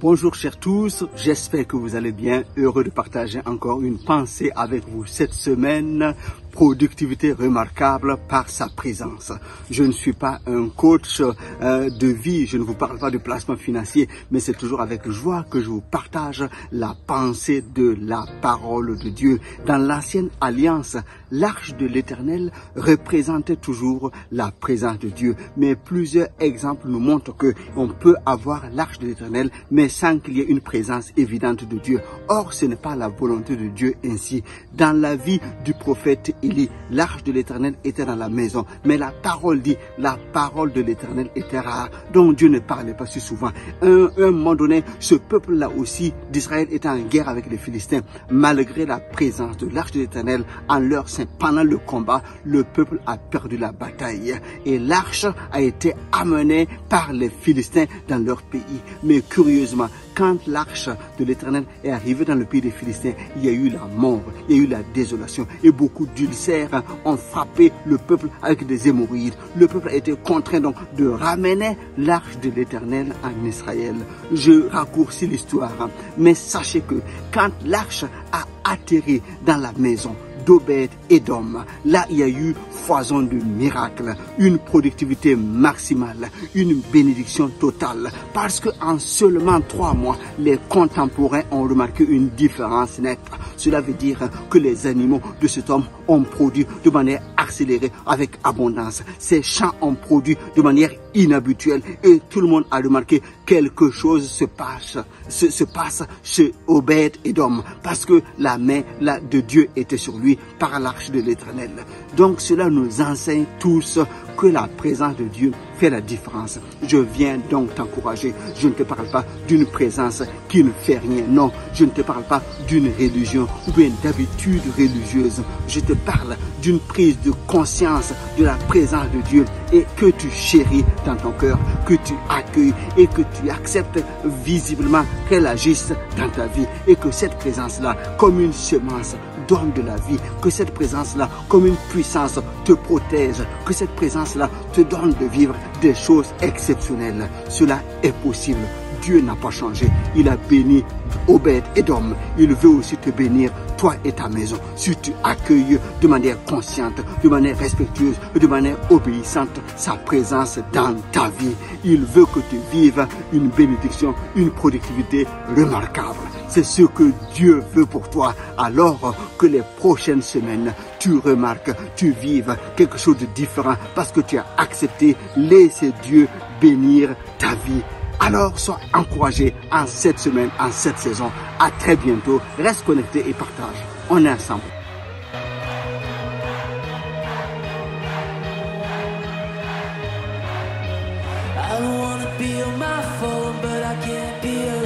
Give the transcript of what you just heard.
Bonjour chers tous, j'espère que vous allez bien, heureux de partager encore une pensée avec vous cette semaine. Productivité remarquable par sa présence. Je ne suis pas un coach de vie, je ne vous parle pas de placement financier, mais c'est toujours avec joie que je vous partage la pensée de la parole de Dieu. Dans l'ancienne alliance, l'arche de l'Éternel représentait toujours la présence de Dieu. Mais plusieurs exemples nous montrent que on peut avoir l'arche de l'Éternel, mais sans qu'il y ait une présence évidente de Dieu. Or, ce n'est pas la volonté de Dieu ainsi. Dans la vie du prophète Élie, l'arche de l'Éternel était dans la maison, mais la parole dit, la parole de l'Éternel était rare, donc Dieu ne parlait pas si souvent. Un moment donné, ce peuple-là aussi d'Israël était en guerre avec les Philistins. Malgré la présence de l'arche de l'Éternel en leur sein, pendant le combat, le peuple a perdu la bataille. Et l'arche a été amenée par les Philistins dans leur pays. Mais curieusement, quand l'arche de l'Éternel est arrivée dans le pays des Philistins, il y a eu la mort, il y a eu la désolation et beaucoup d'ulcères ont frappé le peuple avec des hémorroïdes. Le peuple a été contraint donc de ramener l'arche de l'Éternel en Israël. Je raccourcis l'histoire, mais sachez que quand l'arche a atterri dans la maison d'Obed-Édom, là il y a eu foison de miracles, une productivité maximale, une bénédiction totale, parce que en seulement 3 mois, les contemporains ont remarqué une différence nette. Cela veut dire que les animaux de cet homme ont produit de manière accélérée avec abondance. Ces champs ont produit de manière inhabituelle et tout le monde a remarqué quelque chose se passe chez Obed-Édom parce que la main de Dieu était sur lui par l'arche de l'Éternel. Donc cela nous enseigne tous que la présence de Dieu fait la différence. Je viens donc t'encourager. Je ne te parle pas d'une présence qui ne fait rien. Non, je ne te parle pas d'une religion ou bien d'habitude religieuse. Je te parle d'une prise de conscience de la présence de Dieu et que tu chéris dans ton cœur, que tu accueilles et que tu acceptes visiblement qu'elle agisse dans ta vie et que cette présence-là, comme une semence, donne de la vie, que cette présence-là, comme une puissance, te protège, que cette présence-là te donne de vivre des choses exceptionnelles. Cela est possible. Dieu n'a pas changé. Il a béni Obed-Édom. Il veut aussi te bénir, toi et ta maison. Si tu accueilles de manière consciente, de manière respectueuse, de manière obéissante sa présence dans ta vie, il veut que tu vives une bénédiction, une productivité remarquable. C'est ce que Dieu veut pour toi, alors que les prochaines semaines, tu remarques, tu vives quelque chose de différent parce que tu as accepté, laisser Dieu bénir ta vie. Alors, sois encouragé en cette semaine, en cette saison. À très bientôt. Reste connecté et partage. On est ensemble. I don't wanna be on my phone, but I can't be